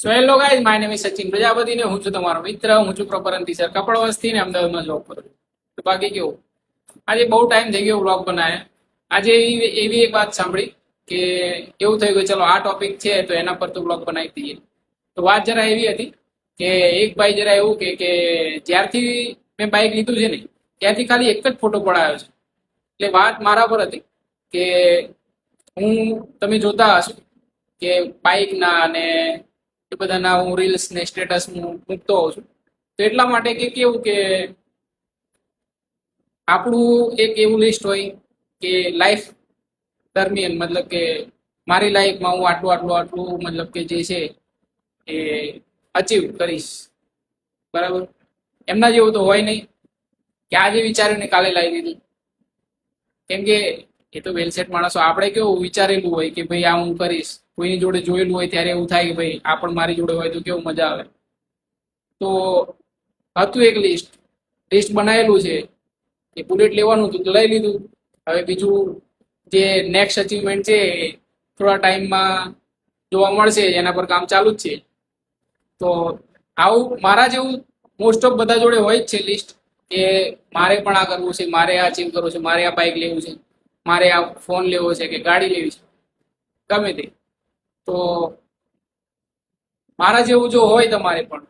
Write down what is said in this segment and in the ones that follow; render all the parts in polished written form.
So hello guys, my name is Sachin Prajapati ને હું છું તમારો મિત્ર. હું છું પ્રોપર અંતિસર કપડવસ્તી ને અમદાવાદમાં જોબ કરું છું. તો બાકી કેવું, આજે બહુ ટાઈમ થઈ ગયો વ્લોગ બનાવે. આજે એવી એક વાત સાંભળી કે એવું થયું કે ચલો આ ટોપિક છે તો એના પર તો વ્લોગ બનાવી દઈએ. તો વાત જરા એવી હતી કે એક ભાઈ જરા એવું કે જ્યારથી મેં બાઇક લીધું છે ને ત્યારથી ખાલી એક જ ફોટો પડાયો છે. એટલે વાત મારા પર હતી કે હું, તમે જોતા હશો કે બાઇક ના અને એ બધાના હું રીલ્સ ને સ્ટેટસ મૂકતો હોઉં છું. તો એટલા માટે કે કેવું કે આપણું એક એવું લિસ્ટ હોય કે લાઈફ દરમિયાન, મતલબ કે મારી લાઈફમાં હું આટલું આટલું આટલું મતલબ કે જે છે એ અચીવ કરીશ, બરાબર. એમના જેવું તો હોય નહીં કે આજે વિચાર્યું ને કાલે લાવી દીધું. કેમ કે એ તો વેલસેટ માણસો. આપણે કેવું વિચારેલું હોય કે ભાઈ આ હું કરીશ, કોઈની જોડે જોયેલું હોય ત્યારે એવું થાય કે ભાઈ આ પણ મારી જોડે હોય તો કેવું મજા આવે. તો હતું એક લિસ્ટ બનાવેલું છે કે બુલેટ લેવાનું હતું તો લઈ લીધું. હવે બીજું જે નેક્સ્ટ અચીવમેન્ટ છે એ થોડા ટાઈમમાં જોવા મળશે, એના પર કામ ચાલુ જ છે. તો આવું મારા જેવું મોસ્ટ ઓફ બધા જોડે હોય જ છે લિસ્ટ કે મારે પણ આ કરવું છે, મારે આ અચીવ કરવું છે, મારે આ બાઇક લેવું છે, મારે આ ફોન લેવો છે કે ગાડી લેવી છે, ગમે તે. તો મારા જેવું જો હોય તમારે પણ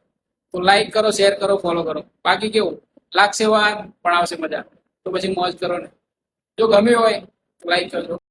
તો લાઈક કરો, શેર કરો, ફોલો કરો. બાકી કેવું લાગશે વાર પણ આવશે મજા, તો પછી મોજ કરો ને. જો ગમ્યું હોય તો લાઈક કરજો.